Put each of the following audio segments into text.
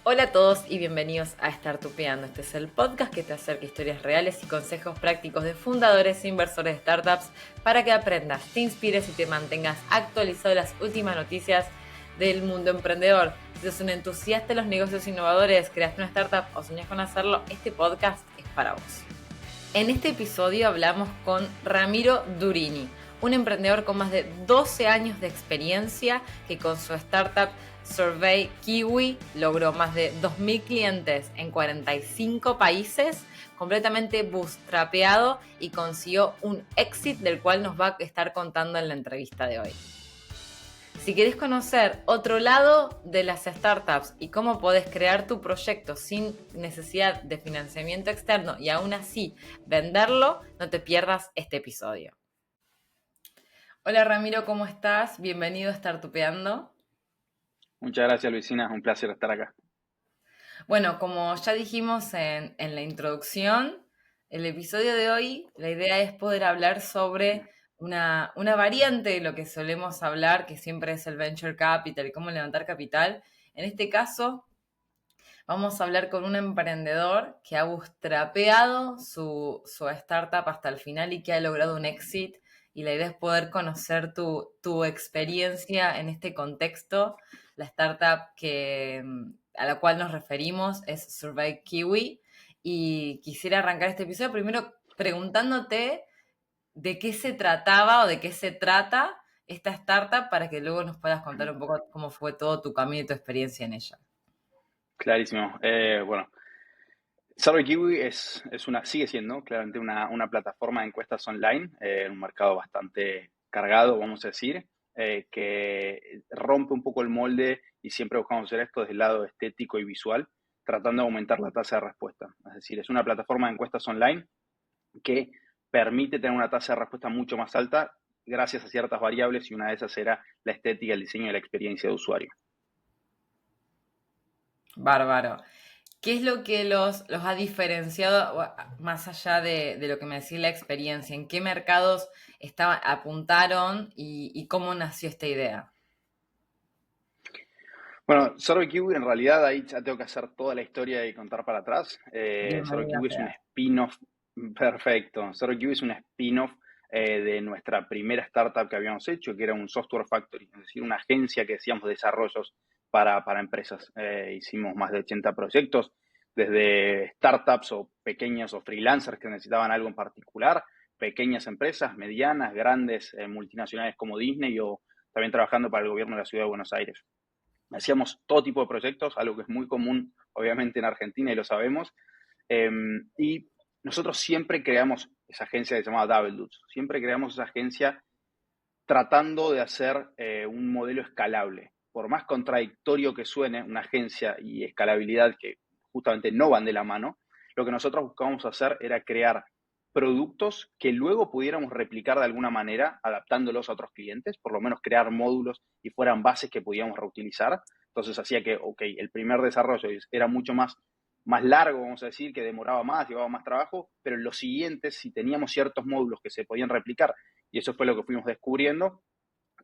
Hola a todos y bienvenidos a Startupeando. Este es el podcast que te acerca historias reales y consejos prácticos de fundadores e inversores de startups para que aprendas, te inspires y te mantengas actualizado de las últimas noticias del mundo emprendedor. Si sos un entusiasta de los negocios innovadores, creaste una startup o soñás con hacerlo, este podcast es para vos. En este episodio hablamos con Ramiro Durini, un emprendedor con más de 12 años de experiencia que con su startup Survey Kiwi logró más de 2.000 clientes en 45 países, completamente bootstrapeado, y consiguió un éxito del cual nos va a estar contando en la entrevista de hoy. Si querés conocer otro lado de las startups y cómo podés crear tu proyecto sin necesidad de financiamiento externo y aún así venderlo, no te pierdas este episodio. Hola Ramiro, ¿cómo estás? Bienvenido a Startupeando. Muchas gracias, Luisina. Es un placer estar acá. Bueno, como ya dijimos en la introducción, el episodio de hoy, la idea es poder hablar sobre una variante de lo que solemos hablar, que siempre es el venture capital y cómo levantar capital. En este caso, vamos a hablar con un emprendedor que ha bootstrapeado su startup hasta el final y que ha logrado un exit. Y la idea es poder conocer tu experiencia en este contexto. La startup a la cual nos referimos es Survey Kiwi. Y quisiera arrancar este episodio primero preguntándote de qué se trataba o de qué se trata esta startup para que luego nos puedas contar un poco cómo fue todo tu camino y tu experiencia en ella. Clarísimo. Bueno, Survey Kiwi sigue siendo claramente una plataforma de encuestas online, un mercado bastante cargado, vamos a decir, que rompe un poco el molde y siempre buscamos hacer esto desde el lado estético y visual, tratando de aumentar la tasa de respuesta. Es decir, es una plataforma de encuestas online que permite tener una tasa de respuesta mucho más alta gracias a ciertas variables y una de esas era la estética, el diseño y la experiencia de usuario. Bárbaro. ¿Qué es lo que los ha diferenciado, más allá de lo que me decís la experiencia? ¿En qué mercados apuntaron y cómo nació esta idea? Bueno, Survey Kiwi en realidad ahí ya tengo que hacer toda la historia y contar para atrás. Survey Bienvenida Kiwi es un sea. spin-off perfecto. Survey Kiwi es un spin-off de nuestra primera startup que habíamos hecho, que era un software factory, es decir, una agencia que hacíamos desarrollos para empresas. Hicimos más de 80 proyectos, desde startups o pequeños o freelancers que necesitaban algo en particular, pequeñas empresas, medianas, grandes, multinacionales como Disney o también trabajando para el gobierno de la ciudad de Buenos Aires. Hacíamos todo tipo de proyectos, algo que es muy común, obviamente, en Argentina y lo sabemos. Y nosotros siempre creamos esa agencia que se llamaba Double Dutch. Siempre creamos esa agencia tratando de hacer un modelo escalable. Por más contradictorio que suene una agencia y escalabilidad que justamente no van de la mano, lo que nosotros buscábamos hacer era crear productos que luego pudiéramos replicar de alguna manera, adaptándolos a otros clientes, por lo menos crear módulos y fueran bases que podíamos reutilizar. Entonces hacía que, ok, el primer desarrollo era mucho más largo, vamos a decir, que demoraba más, llevaba más trabajo, pero en los siguientes, si teníamos ciertos módulos que se podían replicar, y eso fue lo que fuimos descubriendo,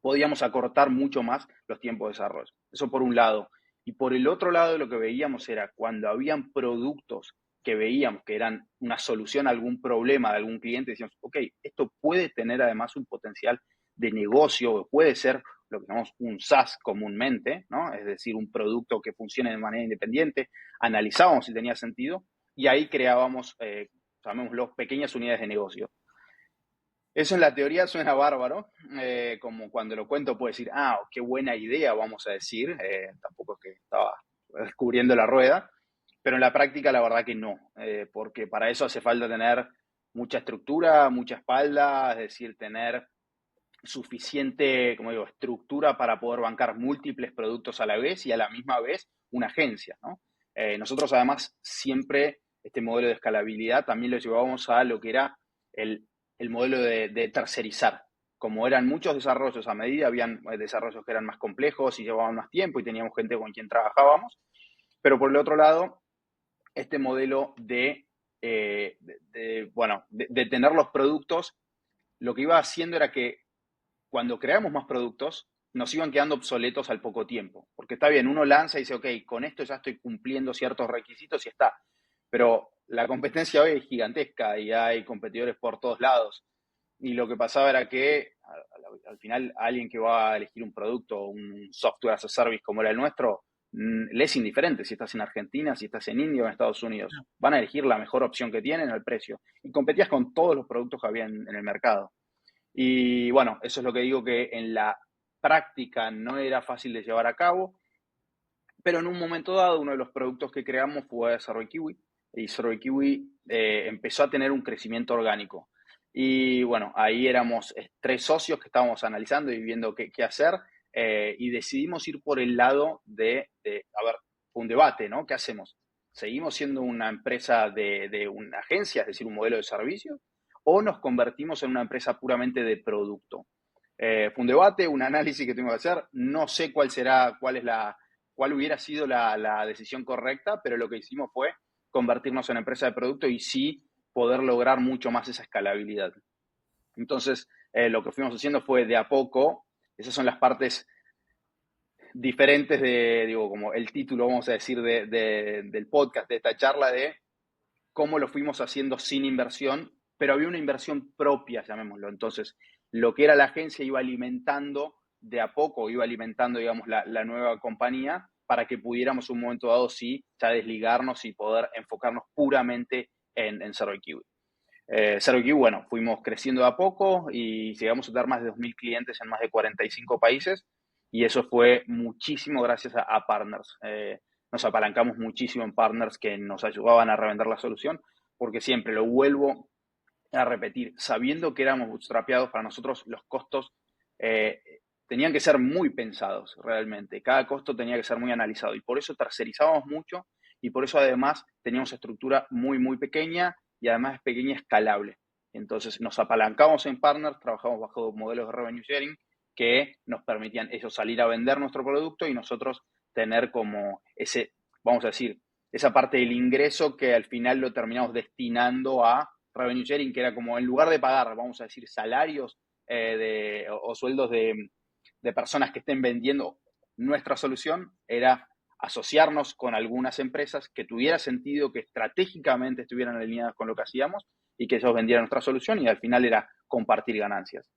podíamos acortar mucho más los tiempos de desarrollo. Eso por un lado. Y por el otro lado, lo que veíamos era cuando habían productos que veíamos que eran una solución a algún problema de algún cliente, decíamos, ok, esto puede tener además un potencial de negocio, o puede ser lo que llamamos un SaaS comúnmente, ¿no? Es decir, un producto que funcione de manera independiente, analizábamos si tenía sentido y ahí creábamos, llamémoslo, pequeñas unidades de negocio. Eso en la teoría suena bárbaro, como cuando lo cuento puedo decir, qué buena idea, vamos a decir, tampoco es que estaba descubriendo la rueda, pero en la práctica la verdad que no, porque para eso hace falta tener mucha estructura, mucha espalda, es decir, tener suficiente, como digo, estructura para poder bancar múltiples productos a la vez y a la misma vez una agencia, ¿no? Nosotros además siempre este modelo de escalabilidad también lo llevábamos a lo que era el modelo de tercerizar. Como eran muchos desarrollos a medida, habían desarrollos que eran más complejos y llevaban más tiempo y teníamos gente con quien trabajábamos, pero por el otro lado, este modelo de tener los productos, lo que iba haciendo era que cuando creamos más productos, nos iban quedando obsoletos al poco tiempo. Porque está bien, uno lanza y dice, ok, con esto ya estoy cumpliendo ciertos requisitos y está. Pero la competencia hoy es gigantesca y hay competidores por todos lados. Y lo que pasaba era que al final alguien que va a elegir un producto, un software as a service como era el nuestro, le es indiferente si estás en Argentina, si estás en India o en Estados Unidos. Van a elegir la mejor opción que tienen al precio. Y competías con todos los productos que había en el mercado. Y bueno, eso es lo que digo que en la práctica no era fácil de llevar a cabo, pero en un momento dado uno de los productos que creamos fue SurveyKiwi y SurveyKiwi empezó a tener un crecimiento orgánico. Y bueno, ahí éramos 3 socios que estábamos analizando y viendo qué hacer y decidimos ir por el lado a ver, fue un debate, ¿no? ¿Qué hacemos? ¿Seguimos siendo una empresa de una agencia, es decir, un modelo de servicio? ¿O nos convertimos en una empresa puramente de producto? Fue un debate, un análisis que tengo que hacer. No sé cuál hubiera sido la decisión correcta, pero lo que hicimos fue convertirnos en empresa de producto y sí poder lograr mucho más esa escalabilidad. Entonces, lo que fuimos haciendo fue de a poco, esas son las partes diferentes como el título, vamos a decir, del podcast, de esta charla, de cómo lo fuimos haciendo sin inversión, pero había una inversión propia, llamémoslo. Entonces, lo que era la agencia iba alimentando de a poco, iba alimentando, digamos, la nueva compañía para que pudiéramos un momento dado, sí, ya desligarnos y poder enfocarnos puramente en SurveyKiwi. SurveyKiwi, bueno, fuimos creciendo de a poco y llegamos a dar más de 2.000 clientes en más de 45 países y eso fue muchísimo gracias a partners. Nos apalancamos muchísimo en partners que nos ayudaban a revender la solución, porque siempre lo vuelvo a repetir, sabiendo que éramos bootstrapeados, para nosotros los costos tenían que ser muy pensados realmente, cada costo tenía que ser muy analizado y por eso tercerizábamos mucho y por eso además teníamos estructura muy, muy pequeña y además es pequeña y escalable. Entonces nos apalancamos en partners, trabajamos bajo modelos de revenue sharing que nos permitían ellos salir a vender nuestro producto y nosotros tener como vamos a decir, esa parte del ingreso que al final lo terminamos destinando a revenue sharing, que era como en lugar de pagar, vamos a decir, salarios o sueldos de personas que estén vendiendo nuestra solución, era asociarnos con algunas empresas que tuviera sentido, que estratégicamente estuvieran alineadas con lo que hacíamos y que ellos vendieran nuestra solución y al final era compartir ganancias.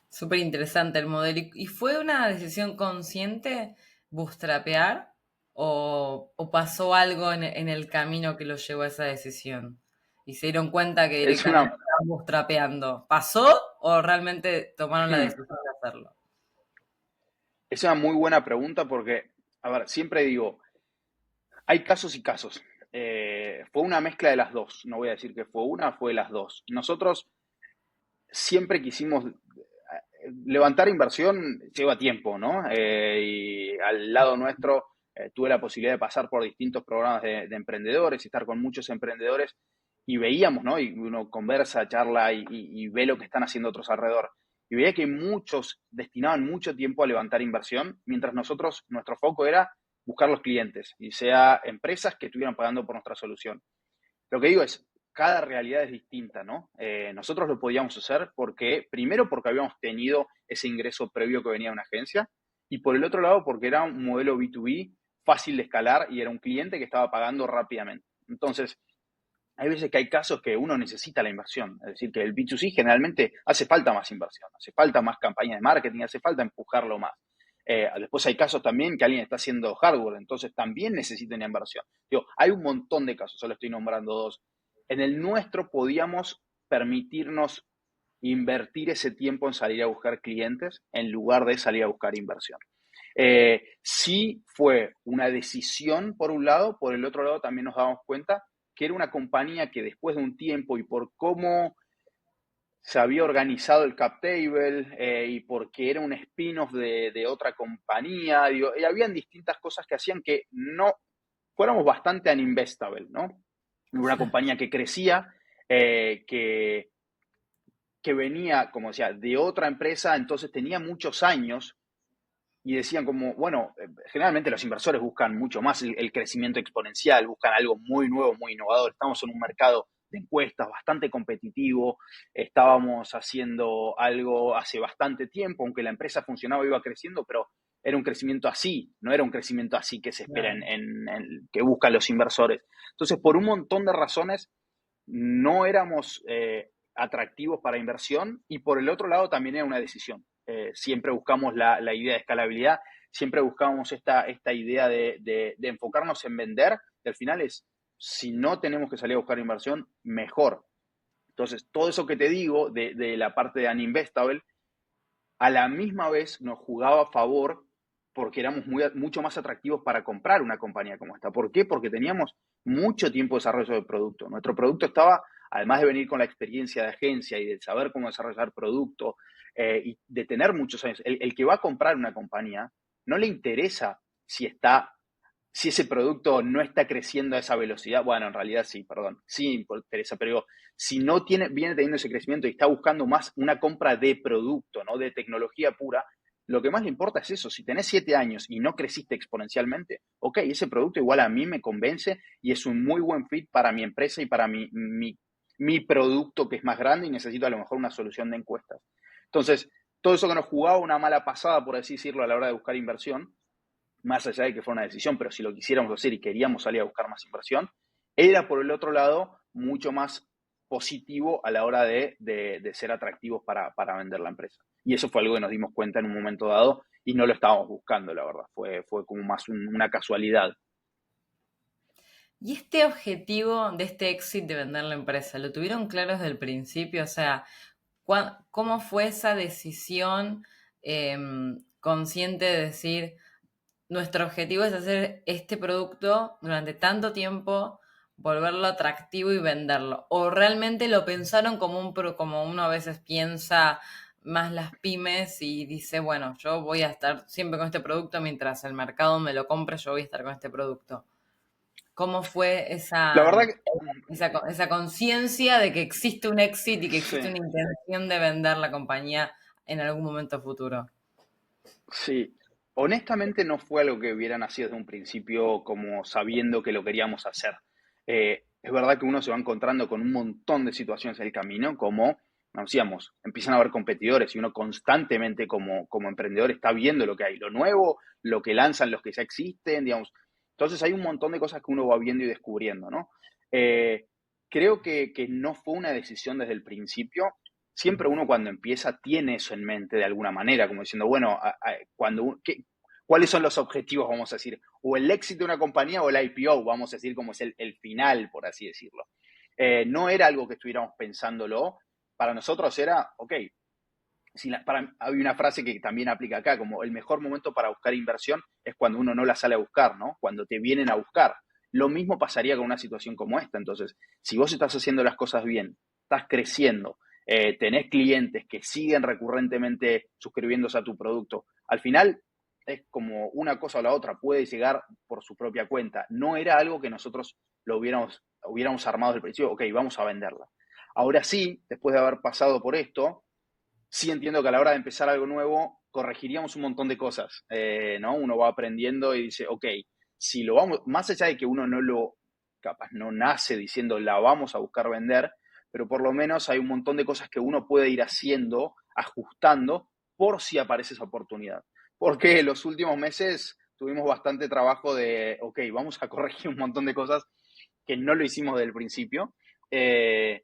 Súper interesante el modelo. ¿Y fue una decisión consciente bootstrapear o pasó algo en el camino que lo llevó a esa decisión? Y se dieron cuenta que Es directamente una, estaban bootstrapeando. ¿Pasó o realmente tomaron la hmm, decisión de hacerlo? es una muy buena pregunta porque, a ver, siempre digo, hay casos y casos. Fue una mezcla de las dos. No voy a decir que fue una, fue las dos. Nosotros siempre quisimos levantar inversión, lleva tiempo, ¿no? Y al lado nuestro tuve la posibilidad de pasar por distintos programas de emprendedores y estar con muchos emprendedores y veíamos, ¿no? Y uno conversa, charla y ve lo que están haciendo otros alrededor. Y veía que muchos destinaban mucho tiempo a levantar inversión, mientras nosotros, nuestro foco era buscar los clientes, y sea empresas que estuvieran pagando por nuestra solución. Lo que digo es, cada realidad es distinta, ¿no? Nosotros lo podíamos hacer primero porque habíamos tenido ese ingreso previo que venía de una agencia, y por el otro lado porque era un modelo B2B fácil de escalar y era un cliente que estaba pagando rápidamente. Entonces, hay veces que hay casos que uno necesita la inversión, es decir, que el B2C generalmente hace falta más inversión, hace falta más campaña de marketing, hace falta empujarlo más. Después hay casos también que alguien está haciendo hardware, entonces también necesita una inversión. Digo, hay un montón de casos, solo estoy nombrando dos. En el nuestro podíamos permitirnos invertir ese tiempo en salir a buscar clientes en lugar de salir a buscar inversión. Sí fue una decisión por un lado, por el otro lado también nos damos cuenta que era una compañía que después de un tiempo y por cómo se había organizado el cap table y porque era un spin-off de otra compañía, digo, y habían distintas cosas que hacían que no fuéramos bastante uninvestable, ¿no? Una compañía que crecía, que venía, como decía, de otra empresa, entonces tenía muchos años y decían como, bueno, generalmente los inversores buscan mucho más el crecimiento exponencial, buscan algo muy nuevo, muy innovador. Estamos en un mercado de encuestas, bastante competitivo. Estábamos haciendo algo hace bastante tiempo, aunque la empresa funcionaba, iba creciendo, pero era un crecimiento así, no era un crecimiento así que se espera Claro. que buscan los inversores. Entonces, por un montón de razones, no éramos atractivos para inversión y por el otro lado también era una decisión. Siempre buscamos la idea de escalabilidad, siempre buscábamos esta idea de enfocarnos en vender, que al final es, si no tenemos que salir a buscar inversión, mejor. Entonces, todo eso que te digo de la parte de Uninvestable, a la misma vez nos jugaba a favor porque éramos mucho más atractivos para comprar una compañía como esta. ¿Por qué? Porque teníamos mucho tiempo de desarrollo del producto. Nuestro producto estaba, además de venir con la experiencia de agencia y de saber cómo desarrollar producto y de tener muchos años, el que va a comprar una compañía no le interesa si ese producto no está creciendo a esa velocidad. Bueno, en realidad sí, perdón, sí interesa, pero digo, si no viene teniendo ese crecimiento y está buscando más una compra de producto, ¿no? De tecnología pura, lo que más le importa es eso. Si tenés 7 años y no creciste exponencialmente, ok, ese producto igual a mí me convence y es un muy buen fit para mi empresa y para mi producto que es más grande y necesito a lo mejor una solución de encuestas. Entonces, todo eso que nos jugaba una mala pasada, por así decirlo, a la hora de buscar inversión, más allá de que fue una decisión, pero si lo quisiéramos hacer y queríamos salir a buscar más inversión, era por el otro lado mucho más positivo a la hora de ser atractivos para vender la empresa. Y eso fue algo que nos dimos cuenta en un momento dado y no lo estábamos buscando, la verdad. Fue como más una casualidad. ¿Y este objetivo de este éxito de vender la empresa, lo tuvieron claro desde el principio? O sea, ¿cómo fue esa decisión consciente de decir, nuestro objetivo es hacer este producto durante tanto tiempo, volverlo atractivo y venderlo? ¿O realmente lo pensaron como uno a veces piensa más las pymes y dice, bueno, yo voy a estar siempre con este producto mientras el mercado me lo compre, yo voy a estar con este producto? ¿Cómo fue La verdad que esa conciencia de que existe un éxito y que sí, existe una intención de vender la compañía en algún momento futuro? sí. Honestamente no fue algo que hubiera nacido desde un principio como sabiendo que lo queríamos hacer. Es verdad que uno se va encontrando con un montón de situaciones en el camino, como, nos decíamos, empiezan a haber competidores y uno constantemente como emprendedor está viendo lo que hay, lo nuevo, lo que lanzan los que ya existen, digamos. Entonces hay un montón de cosas que uno va viendo y descubriendo, ¿no? Eh, Creo que no fue una decisión desde el principio. Siempre uno cuando empieza tiene eso en mente de alguna manera, como diciendo, bueno, ¿cuáles son los objetivos, vamos a decir? O el éxito de una compañía o el IPO, vamos a decir, como es el final, por así decirlo. No era algo que estuviéramos pensándolo. Para nosotros era, ok, hay una frase que también aplica acá, como el mejor momento para buscar inversión es cuando uno no la sale a buscar, ¿no? Cuando te vienen a buscar. Lo mismo pasaría con una situación como esta. Entonces, si vos estás haciendo las cosas bien, estás creciendo, tenés clientes que siguen recurrentemente suscribiéndose a tu producto, al final es como una cosa o la otra, puede llegar por su propia cuenta. No era algo que nosotros hubiéramos armado desde el principio, ok, vamos a venderla. Ahora sí, después de haber pasado por esto, sí entiendo que a la hora de empezar algo nuevo corregiríamos un montón de cosas, ¿no? Uno va aprendiendo y dice, ok, si lo vamos, más allá de que uno capaz no nace diciendo la vamos a buscar vender, pero por lo menos hay un montón de cosas que uno puede ir haciendo, ajustando, por si aparece esa oportunidad. Porque en los últimos meses tuvimos bastante trabajo de, ok, vamos a corregir un montón de cosas que no lo hicimos desde el principio. Eh,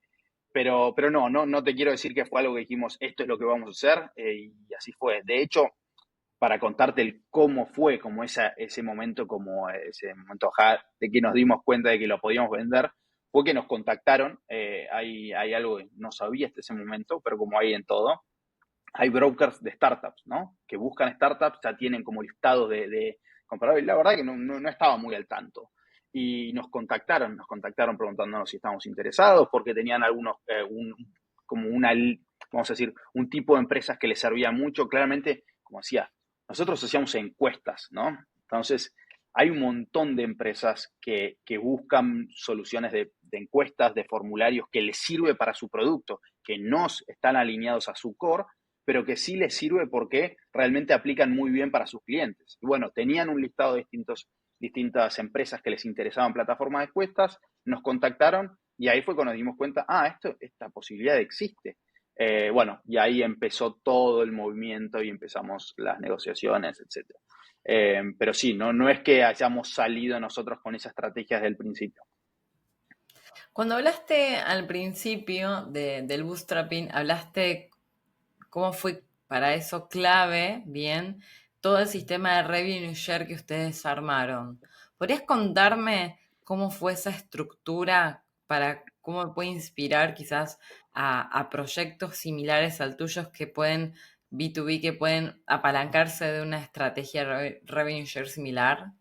pero no te quiero decir que fue algo que dijimos, esto es lo que vamos a hacer, y así fue. De hecho, para contarte el cómo fue, como ese momento, ajá, de que nos dimos cuenta de que lo podíamos vender, fue que nos contactaron. Hay algo que no sabía hasta ese momento, pero como hay en todo, hay brokers de startups, ¿no? Que buscan startups, ya tienen como listados de compradores. Y la verdad que no estaba muy al tanto. Y nos contactaron preguntándonos si estábamos interesados, porque tenían algunos, como vamos a decir, un tipo de empresas que les servía mucho. Claramente, como decía, nosotros hacíamos encuestas, ¿no? Entonces, hay un montón de empresas que buscan soluciones de encuestas, de formularios que les sirve para su producto, que no están alineados a su core, pero que sí les sirve porque realmente aplican muy bien para sus clientes. Y bueno, tenían un listado de distintas empresas que les interesaban plataformas de encuestas, nos contactaron, Y ahí fue cuando nos dimos cuenta, esta posibilidad existe. Bueno, y ahí empezó todo el movimiento y empezamos las negociaciones, etcétera. Pero sí, no es que hayamos salido nosotros con esa estrategia desde el principio. Cuando hablaste al principio del bootstrapping, hablaste cómo fue para eso clave, bien, todo el sistema de revenue share que ustedes armaron. ¿Podrías contarme cómo fue esa estructura para cómo me puede inspirar quizás a proyectos similares al tuyo que pueden B2B, que pueden apalancarse de una estrategia de revenue share similar?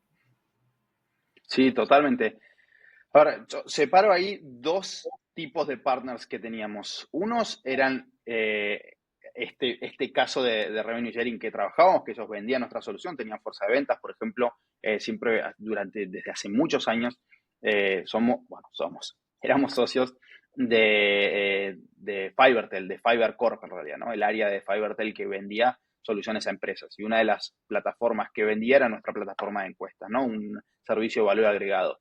Sí, totalmente. Ahora, yo separo ahí dos tipos de partners que teníamos. Unos eran este caso de revenue sharing que trabajábamos, que ellos vendían nuestra solución, tenían fuerza de ventas, por ejemplo, siempre desde hace muchos años, éramos socios de Fivertel, de Fiverr Corp en realidad, ¿no? El área de Fivertel que vendía soluciones a empresas. Y una de las plataformas que vendía era nuestra plataforma de encuestas, ¿no? Un servicio de valor agregado.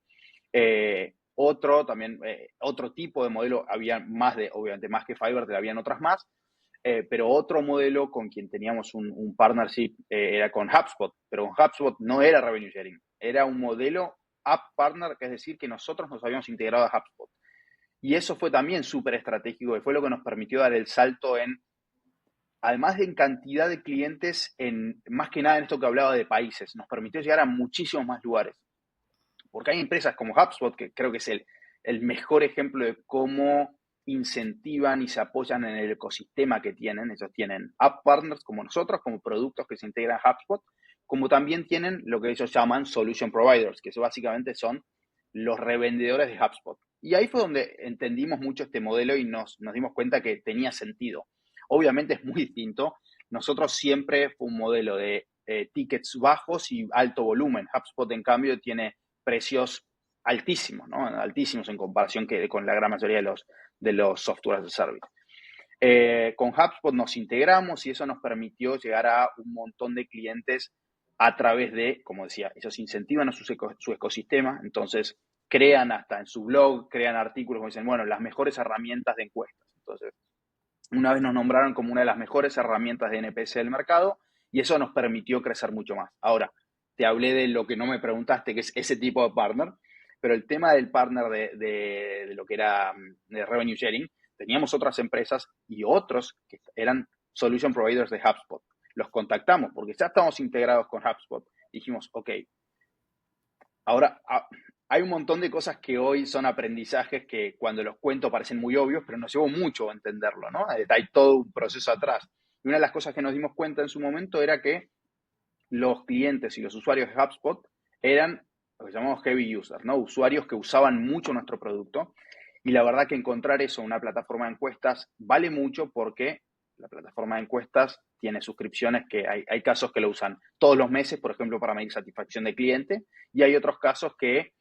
Otro tipo de modelo, había obviamente más que Fiverr, habían otras más, pero otro modelo con quien teníamos un partnership era con HubSpot, pero con HubSpot no era revenue sharing, era un modelo app partner, que es decir, que nosotros nos habíamos integrado a HubSpot. Y eso fue también súper estratégico y fue lo que nos permitió dar el salto además de en cantidad de clientes, más que nada en esto que hablaba de países, nos permitió llegar a muchísimos más lugares. Porque hay empresas como HubSpot, que creo que es el mejor ejemplo de cómo incentivan y se apoyan en el ecosistema que tienen. Ellos tienen app partners como nosotros, como productos que se integran a HubSpot, como también tienen lo que ellos llaman solution providers, que eso básicamente son los revendedores de HubSpot. Y ahí fue donde entendimos mucho este modelo y nos dimos cuenta que tenía sentido. Obviamente es muy distinto. Nosotros siempre fue un modelo de tickets bajos y alto volumen. HubSpot, en cambio, tiene precios altísimos, ¿no? Altísimos en comparación con la gran mayoría de los software as a service. Con HubSpot nos integramos y eso nos permitió llegar a un montón de clientes a través de, como decía, ellos incentivan a su ecosistema, entonces crean hasta en su blog, crean artículos como dicen, bueno, las mejores herramientas de encuestas. Entonces, una vez nos nombraron como una de las mejores herramientas de NPS del mercado y eso nos permitió crecer mucho más. Ahora, te hablé de lo que no me preguntaste, que es ese tipo de partner, pero el tema del partner de lo que era de revenue sharing, teníamos otras empresas y otros que eran solution providers de HubSpot. Los contactamos porque ya estamos integrados con HubSpot. Dijimos, ok, ahora hay un montón de cosas que hoy son aprendizajes que cuando los cuento parecen muy obvios, pero nos llevó mucho a entenderlo, ¿no? Hay todo un proceso atrás. Y una de las cosas que nos dimos cuenta en su momento era que los clientes y los usuarios de HubSpot eran lo que llamamos heavy users, ¿no? Usuarios que usaban mucho nuestro producto. Y la verdad que encontrar eso en una plataforma de encuestas vale mucho porque la plataforma de encuestas tiene suscripciones que hay casos que lo usan todos los meses, por ejemplo, para medir satisfacción de cliente, y hay otros casos que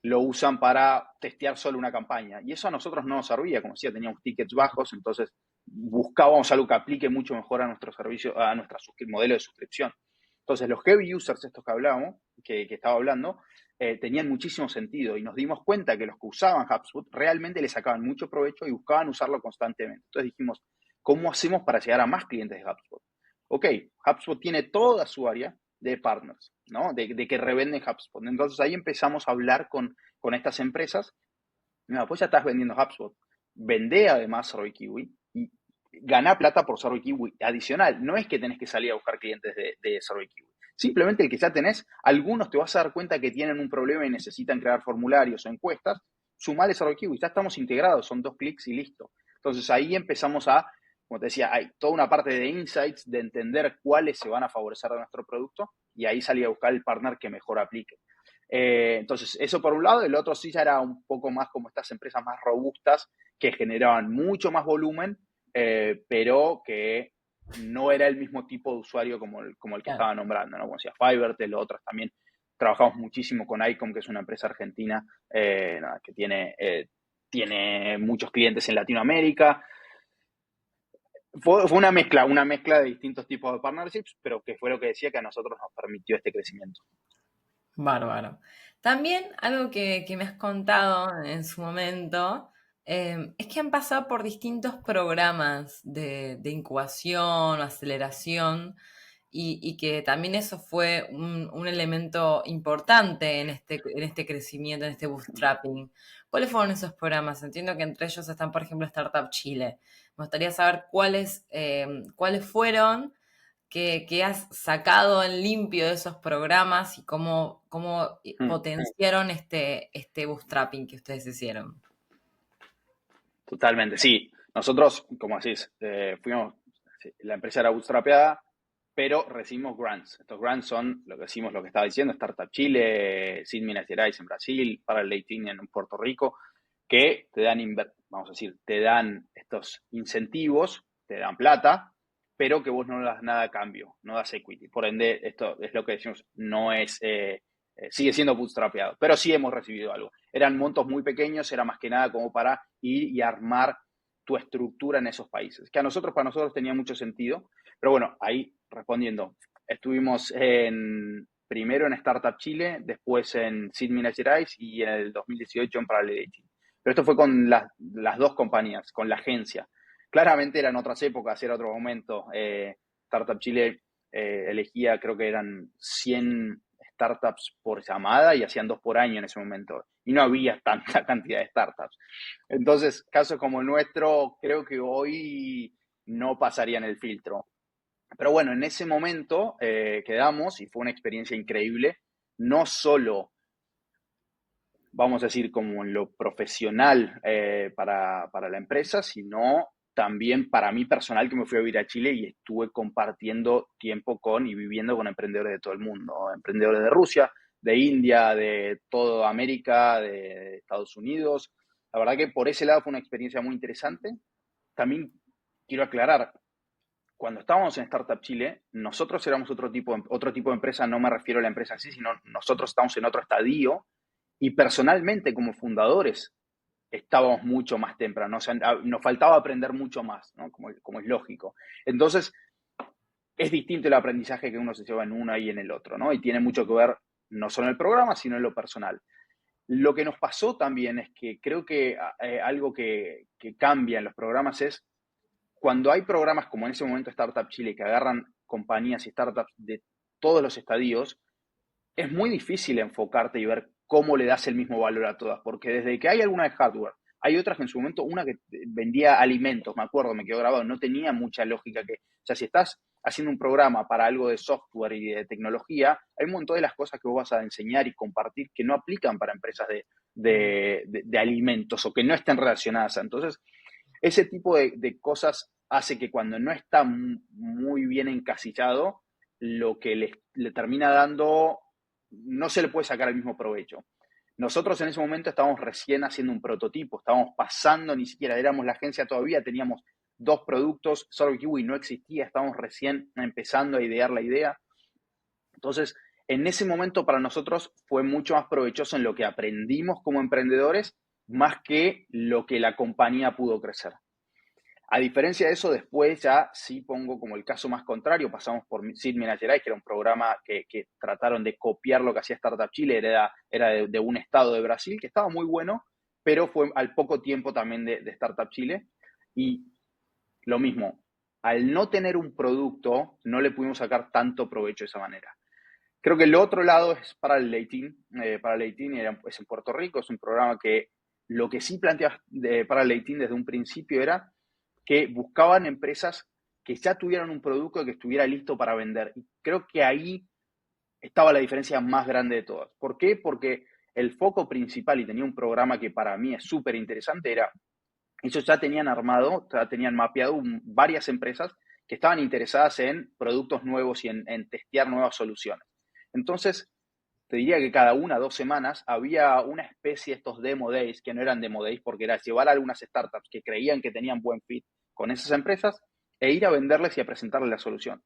lo usan para testear solo una campaña. Y eso a nosotros no nos servía, como decía, teníamos tickets bajos, entonces buscábamos algo que aplique mucho mejor a nuestro servicio, a nuestro modelo de suscripción. Entonces, los heavy users, estos que hablábamos, que estaba hablando, tenían muchísimo sentido y nos dimos cuenta que los que usaban HubSpot realmente le sacaban mucho provecho y buscaban usarlo constantemente. Entonces dijimos, ¿cómo hacemos para llegar a más clientes de HubSpot? Ok, HubSpot tiene toda su área de partners, ¿no? De que revenden HubSpot. Entonces ahí empezamos a hablar con estas empresas. Mira, pues ya estás vendiendo HubSpot. Vende además SurveyKiwi y gana plata por SurveyKiwi adicional. No es que tenés que salir a buscar clientes de SurveyKiwi. Simplemente el que ya tenés, algunos te vas a dar cuenta que tienen un problema y necesitan crear formularios o encuestas. Sumale SurveyKiwi. Ya estamos integrados, son 2 clics y listo. Entonces ahí empezamos como te decía, hay toda una parte de insights, de entender cuáles se van a favorecer de nuestro producto y ahí salí a buscar el partner que mejor aplique. Entonces, eso por un lado, el otro sí ya era un poco más como estas empresas más robustas que generaban mucho más volumen, pero que no era el mismo tipo de usuario como el que Claro. estaba nombrando, ¿no? Como decía Fivertel, otras también. Trabajamos muchísimo con ICOM, que es una empresa argentina que tiene muchos clientes en Latinoamérica. Fue una mezcla de distintos tipos de partnerships, pero que fue lo que decía que a nosotros nos permitió este crecimiento. Bárbaro. También algo que me has contado en su momento, Es que han pasado por distintos programas de incubación o aceleración y que también eso fue un elemento importante en este crecimiento, en este bootstrapping. ¿Cuáles fueron esos programas? Entiendo que entre ellos están, por ejemplo, Startup Chile. Me gustaría saber cuáles fueron que has sacado en limpio de esos programas y cómo Mm, potenciaron este bootstrapping que ustedes hicieron. Totalmente, sí. Nosotros, como decís, fuimos, sí, la empresa era bootstrapeada, pero recibimos grants. Estos grants son, lo que decimos, lo que estaba diciendo, Startup Chile, Seed Minas Gerais en Brasil, Parallel en Puerto Rico, que te dan, vamos a decir, te dan estos incentivos, te dan plata, pero que vos no das nada a cambio, no das equity. Por ende, esto es lo que decimos, no es, sigue siendo bootstrapeado, pero sí hemos recibido algo. Eran montos muy pequeños, era más que nada como para ir y armar tu estructura en esos países, que para nosotros tenía mucho sentido, pero bueno, ahí respondiendo, estuvimos primero en Startup Chile, después en Seed Minas Gerais y en el 2018 en Parallel. Pero esto fue con las dos compañías, con la agencia. Claramente eran otras épocas, era otro momento. Startup Chile elegía, creo que eran 100 startups por llamada y hacían 2 por año en ese momento. Y no había tanta cantidad de startups. Entonces, casos como el nuestro, creo que hoy no pasarían el filtro. Pero bueno, en ese momento quedamos y fue una experiencia increíble, no solo, vamos a decir, como en lo profesional para la empresa, sino también para mí personal, que me fui a vivir a Chile y estuve compartiendo tiempo con y viviendo con emprendedores de todo el mundo, emprendedores de Rusia, de India, de toda América, de Estados Unidos. La verdad que por ese lado fue una experiencia muy interesante. También quiero aclarar, cuando estábamos en Startup Chile, nosotros éramos otro tipo de empresa, no me refiero a la empresa así, sino nosotros estamos en otro estadio y personalmente como fundadores estábamos mucho más temprano, o sea, nos faltaba aprender mucho más, ¿no? Como es lógico. Entonces, es distinto el aprendizaje que uno se lleva en uno y en el otro, ¿no? Y tiene mucho que ver no solo en el programa, sino en lo personal. Lo que nos pasó también es que creo que algo que cambia en los programas es cuando hay programas como en ese momento Startup Chile que agarran compañías y startups de todos los estadios, es muy difícil enfocarte y ver cómo le das el mismo valor a todas, porque desde que hay alguna de hardware, hay otras que en su momento, una que vendía alimentos, me acuerdo, me quedó grabado, no tenía mucha lógica o sea, si estás haciendo un programa para algo de software y de tecnología, hay un montón de las cosas que vos vas a enseñar y compartir que no aplican para empresas de alimentos o que no estén relacionadas. Entonces, ese tipo de cosas hace que cuando no está muy bien encasillado, lo que le termina dando no se le puede sacar el mismo provecho. Nosotros en ese momento estábamos recién haciendo un prototipo, estábamos pasando, ni siquiera éramos la agencia todavía, teníamos 2 productos, solo Kiwi no existía, estábamos recién empezando a idear la idea. Entonces, en ese momento para nosotros fue mucho más provechoso en lo que aprendimos como emprendedores, más que lo que la compañía pudo crecer. A diferencia de eso, después ya sí pongo como el caso más contrario, pasamos por Seed Minas Gerais, que era un programa que trataron de copiar lo que hacía Startup Chile, era de un estado de Brasil, que estaba muy bueno, pero fue al poco tiempo también de Startup Chile. Y lo mismo, al no tener un producto, no le pudimos sacar tanto provecho de esa manera. Creo que el otro lado es para el Leitín. Para el Leitín es en Puerto Rico, es un programa que lo que sí planteaba para el Leitín desde un principio era que buscaban empresas que ya tuvieran un producto que estuviera listo para vender. Y creo que ahí estaba la diferencia más grande de todas. ¿Por qué? Porque el foco principal, y tenía un programa que para mí es súper interesante, era, ellos ya tenían armado, ya tenían mapeado varias empresas que estaban interesadas en productos nuevos y en testear nuevas soluciones. Entonces, te diría que cada 1 o 2 semanas había una especie de estos demo days, que no eran demo days porque era llevar a algunas startups que creían que tenían buen fit con esas empresas e ir a venderles y a presentarles la solución.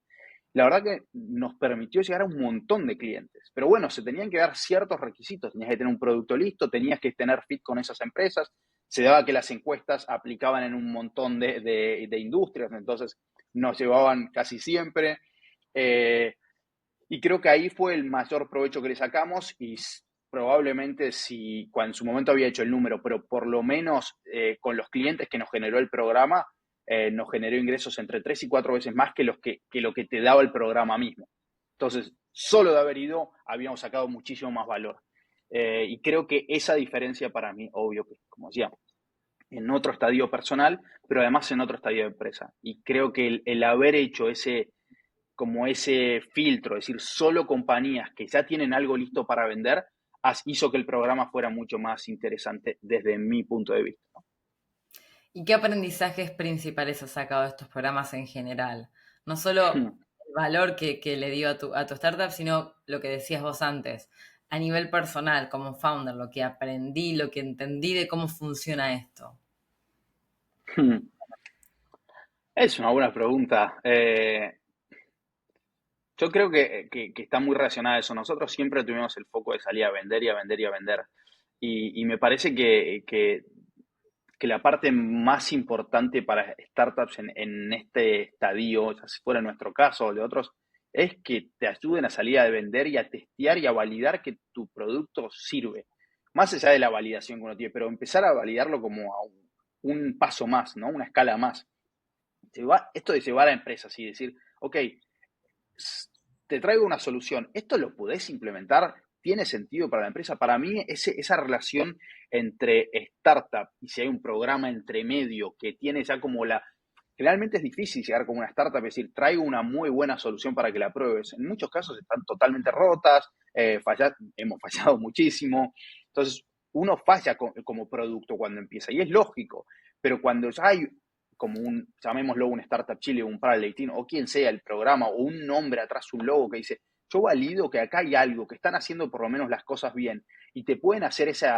La verdad que nos permitió llegar a un montón de clientes, pero bueno, se tenían que dar ciertos requisitos, tenías que tener un producto listo, tenías que tener fit con esas empresas, se daba que las encuestas aplicaban en un montón de industrias, entonces nos llevaban casi siempre. Y creo que ahí fue el mayor provecho que le sacamos y probablemente si cuando en su momento había hecho el número, pero por lo menos con los clientes que nos generó el programa, nos generó ingresos entre 3 y 4 veces más que lo que te daba el programa mismo. Entonces, solo de haber ido, habíamos sacado muchísimo más valor. Y creo que esa diferencia para mí, obvio que, como decía, en otro estadio personal, pero además en otro estadio de empresa. Y creo que el haber hecho ese filtro, es decir, solo compañías que ya tienen algo listo para vender, hizo que el programa fuera mucho más interesante desde mi punto de vista. ¿Y qué aprendizajes principales has sacado de estos programas en general? No solo el valor que le dio a tu startup, sino lo que decías vos antes, a nivel personal, como founder, lo que aprendí, lo que entendí de cómo funciona esto. Es una buena pregunta. Yo creo que está muy relacionada a eso. Nosotros siempre tuvimos el foco de salir a vender y a vender y a vender. Y me parece que la parte más importante para startups en este estadio, ya si fuera nuestro caso o de otros, es que te ayuden a salir a vender y a testear y a validar que tu producto sirve. Más allá de la validación que uno tiene, pero empezar a validarlo como a un paso más, ¿no? Una escala más. Esto de llevar a empresas y decir, ok, te traigo una solución, ¿esto lo podés implementar? ¿Tiene sentido para la empresa? Para mí, esa relación entre startup y si hay un programa entre medio que tiene ya como la... Realmente es difícil llegar como una startup y decir, traigo una muy buena solución para que la pruebes. En muchos casos están totalmente rotas, hemos fallado muchísimo. Entonces, uno falla como producto cuando empieza y es lógico, pero cuando ya hay como llamémoslo un Startup Chile, un Paraletin, o quien sea el programa, o un nombre atrás, un logo que dice, yo valido que acá hay algo, que están haciendo por lo menos las cosas bien, y te pueden hacer ese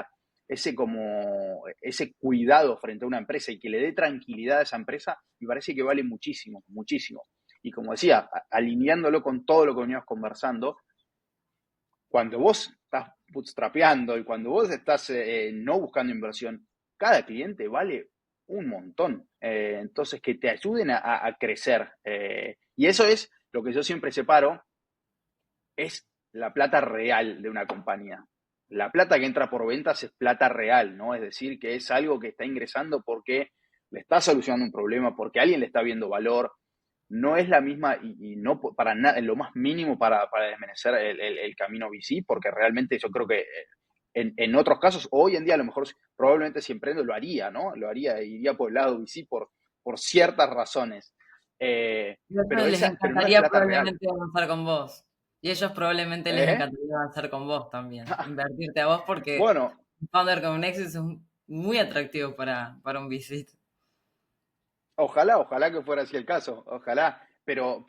cuidado frente a una empresa y que le dé tranquilidad a esa empresa, me parece que vale muchísimo, muchísimo. Y como decía, alineándolo con todo lo que veníamos conversando, cuando vos estás bootstrapeando y cuando vos estás no buscando inversión, cada cliente vale un montón. Entonces, que te ayuden a crecer. Y eso es lo que yo siempre separo, es la plata real de una compañía. La plata que entra por ventas es plata real, ¿no? Es decir, que es algo que está ingresando porque le está solucionando un problema, porque alguien le está viendo valor. No es la misma y no para nada, en lo más mínimo para desmerecer el camino VC, porque realmente yo creo que en otros casos, hoy en día a lo mejor probablemente si emprendo lo haría, ¿no? Lo haría, iría por el lado VC por ciertas razones. Y a Pero, ellos les pero no es encantaría plata real. probablemente avanzar con vos. Y ellos probablemente les ¿Eh? encantaría avanzar con vos también. Invertirte a vos porque Bueno, un founder con un éxito es muy atractivo para un VC. ojalá que fuera así el caso, ojalá. Pero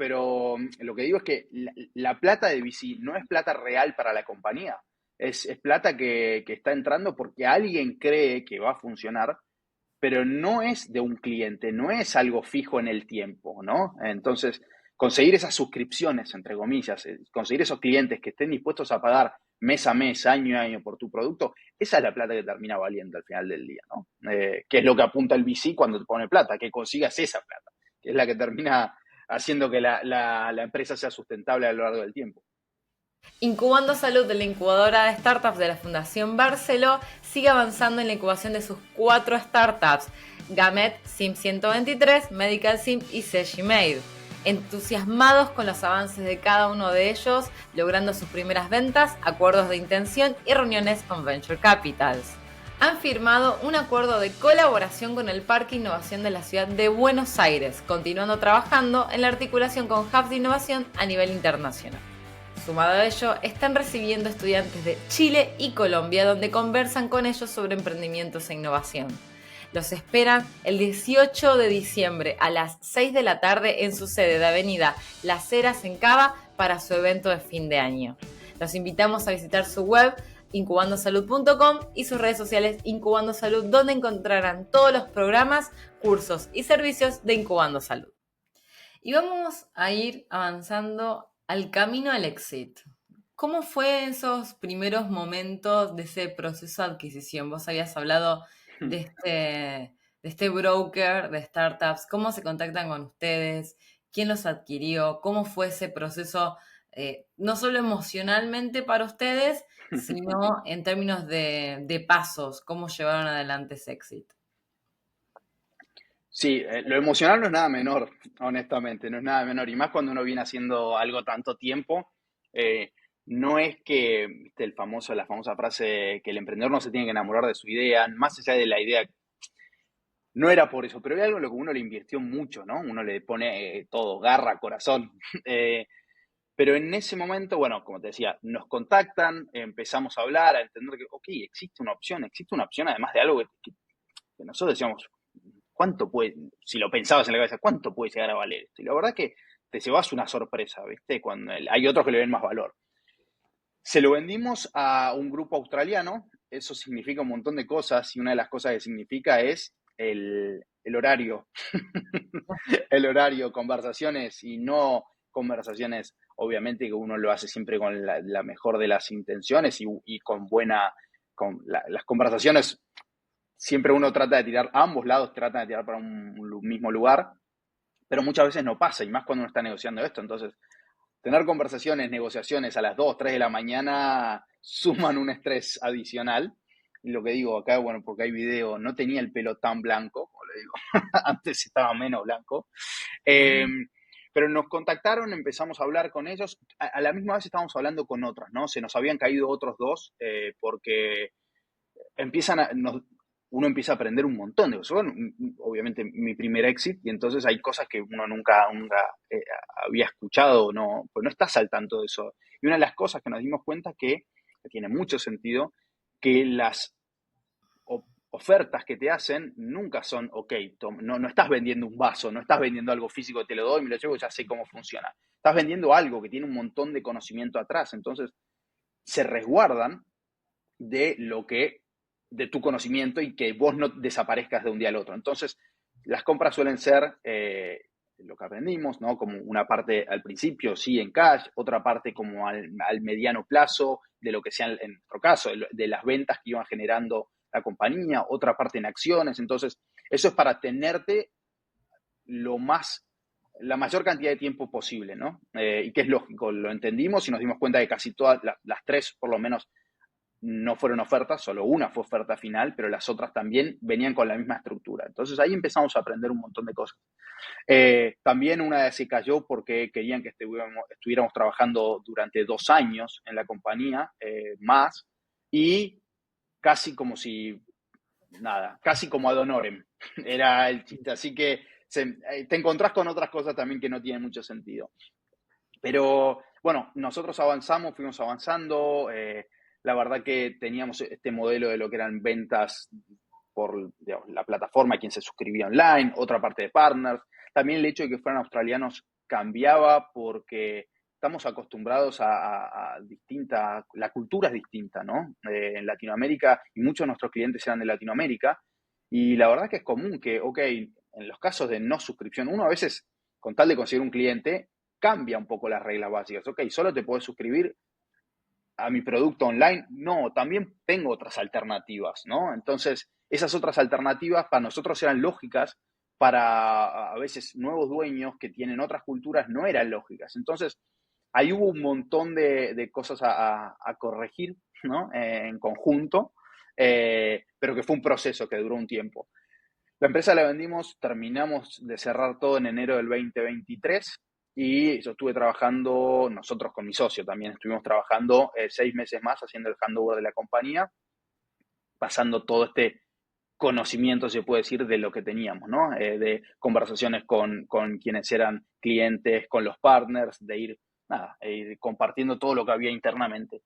lo que digo es que la plata de VC no es plata real para la compañía. Es plata que está entrando porque alguien cree que va a funcionar, pero no es de un cliente, no es algo fijo en el tiempo, ¿no? Entonces, conseguir esas suscripciones, entre comillas, conseguir esos clientes que estén dispuestos a pagar mes a mes, año a año por tu producto, esa es la plata que termina valiendo al final del día, ¿no? Que es lo que apunta el VC cuando te pone plata, que consigas esa plata, que es la que termina haciendo que la empresa sea sustentable a lo largo del tiempo. Incubando Salud, de la incubadora de startups de la Fundación Barceló, sigue avanzando en la incubación de sus 4 startups, Gamet, Sim 123, Medical Sim y Segimade. Entusiasmados con los avances de cada uno de ellos, logrando sus primeras ventas, acuerdos de intención y reuniones con Venture Capitals. Han firmado un acuerdo de colaboración con el Parque Innovación de la Ciudad de Buenos Aires, continuando trabajando en la articulación con hubs de innovación a nivel internacional. Sumado a ello, están recibiendo estudiantes de Chile y Colombia donde conversan con ellos sobre emprendimientos e innovación. Los esperan el 18 de diciembre a las 6 de la tarde en su sede de Avenida Las Heras en Cava para su evento de fin de año. Los invitamos a visitar su web incubandosalud.com y sus redes sociales Incubando Salud, donde encontrarán todos los programas, cursos y servicios de Incubando Salud. Y vamos a ir avanzando al camino al éxito. ¿Cómo fue esos primeros momentos de ese proceso de adquisición? Vos habías hablado de este broker de startups. ¿Cómo se contactan con ustedes? ¿Quién los adquirió? ¿Cómo fue ese proceso, no solo emocionalmente para ustedes, sino en términos de pasos, cómo llevaron adelante ese éxito. Sí, lo emocional no es nada menor, honestamente, no es nada menor. Y más cuando uno viene haciendo algo tanto tiempo, eh, no es que, viste, la famosa frase que el emprendedor no se tiene que enamorar de su idea, más allá de la idea, no era por eso, pero hay algo en lo que uno le invirtió mucho, ¿no? Uno le pone todo, garra, corazón. Eh, pero en ese momento, bueno, como te decía, nos contactan, empezamos a hablar, a entender que, ok, existe una opción además de algo que nosotros decíamos, ¿cuánto puede, si lo pensabas en la cabeza, cuánto puede llegar a valer esto? Y la verdad es que te llevas una sorpresa, ¿viste? Cuando hay otros que le ven más valor. Se lo vendimos a un grupo australiano, eso significa un montón de cosas, y una de las cosas que significa es el horario. El horario, conversaciones y no conversaciones, obviamente que uno lo hace siempre con la mejor de las intenciones y con las conversaciones siempre uno trata de tirar, ambos lados tratan de tirar para un mismo lugar, pero muchas veces no pasa, y más cuando uno está negociando esto. Entonces, tener conversaciones, negociaciones a las 2 3 de la mañana suman un estrés adicional. Y lo que digo acá, bueno, porque hay video, no tenía el pelo tan blanco, como le digo, antes estaba menos blanco. Eh, pero nos contactaron, empezamos a hablar con ellos. A la misma vez estábamos hablando con otras, ¿no? Se nos habían caído otros dos porque empiezan a, nos, uno empieza a aprender un montón de cosas. Bueno, obviamente mi primer exit, y entonces hay cosas que uno nunca había escuchado, no, pues no estás al tanto de eso. Y una de las cosas que nos dimos cuenta que tiene mucho sentido, que las ofertas que te hacen nunca son, ok, no estás vendiendo un vaso, no estás vendiendo algo físico, te lo doy, me lo llevo, ya sé cómo funciona. Estás vendiendo algo que tiene un montón de conocimiento atrás, entonces se resguardan de lo que, de tu conocimiento y que vos no desaparezcas de un día al otro. Entonces, las compras suelen ser lo que aprendimos, ¿no? Como una parte al principio, sí, en cash, otra parte como al mediano plazo, de lo que sea en nuestro caso, de las ventas que iban generando la compañía, otra parte en acciones. Entonces, eso es para tenerte lo más, la mayor cantidad de tiempo posible, ¿no? Y que es lógico, lo entendimos y nos dimos cuenta de que casi todas las tres, por lo menos, no fueron ofertas, solo una fue oferta final, pero las otras también venían con la misma estructura. Entonces ahí empezamos a aprender un montón de cosas. También una vez se cayó porque querían que estuviéramos trabajando durante 2 años en la compañía más y casi como si, nada, casi como ad honorem era el chiste. Así que te encontrás con otras cosas también que no tienen mucho sentido. Pero bueno, nosotros avanzamos, fuimos avanzando. La verdad que teníamos este modelo de lo que eran ventas por, digamos, la plataforma, quien se suscribía online, otra parte de partners. También el hecho de que fueran australianos cambiaba porque estamos acostumbrados a distinta, la cultura es distinta, ¿no? En Latinoamérica, y muchos de nuestros clientes eran de Latinoamérica, y la verdad que es común que, ok, en los casos de no suscripción, uno a veces, con tal de conseguir un cliente, cambia un poco las reglas básicas. Ok, solo te puedes suscribir a mi producto online. No, también tengo otras alternativas, ¿no? Entonces, esas otras alternativas para nosotros eran lógicas, para a veces nuevos dueños que tienen otras culturas no eran lógicas. Entonces, ahí hubo un montón de cosas a corregir, ¿no? En conjunto, pero que fue un proceso que duró un tiempo. La empresa la vendimos, terminamos de cerrar todo en enero del 2023 y yo estuve trabajando, nosotros con mi socio también estuvimos trabajando 6 meses más haciendo el handover de la compañía, pasando todo este conocimiento, se puede decir, de lo que teníamos, ¿no? De conversaciones con quienes eran clientes, con los partners, de ir, nada, ir compartiendo todo lo que había internamente.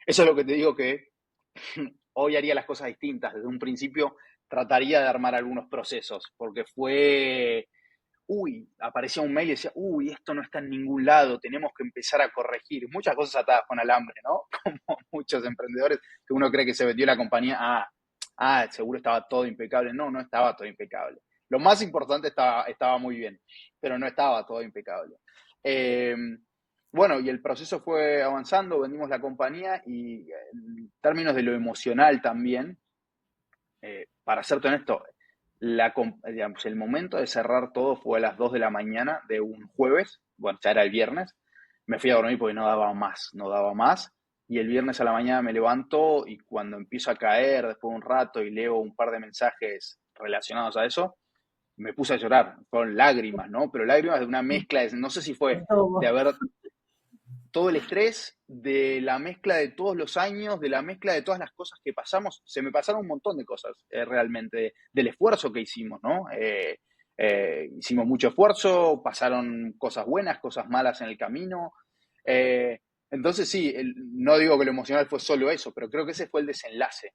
Eso es lo que te digo que hoy haría las cosas distintas. Desde un principio trataría de armar algunos procesos, porque aparecía un mail y decía, esto no está en ningún lado, tenemos que empezar a corregir. Muchas cosas atadas con alambre, ¿no? Como muchos emprendedores que uno cree que se vendió la compañía, seguro estaba todo impecable. No, no estaba todo impecable. Lo más importante estaba muy bien, pero no estaba todo impecable. Eh, bueno, y el proceso fue avanzando, vendimos la compañía y en términos de lo emocional también, para serte honesto, digamos, el momento de cerrar todo fue a las 2 de la mañana de un jueves, bueno, ya era el viernes, me fui a dormir porque no daba más, no daba más, y el viernes a la mañana me levanto y cuando empiezo a caer después de un rato y leo un par de mensajes relacionados a eso, me puse a llorar, fueron lágrimas, ¿no? Pero lágrimas de una mezcla, no sé si fue de Todo. haber todo el estrés, de la mezcla de todos los años, de la mezcla de todas las cosas que pasamos. Se me pasaron un montón de cosas realmente, del esfuerzo que hicimos, ¿no? Hicimos mucho esfuerzo, pasaron cosas buenas, cosas malas en el camino. Eh, entonces sí, no digo que lo emocional fue solo eso, pero creo que ese fue el desenlace.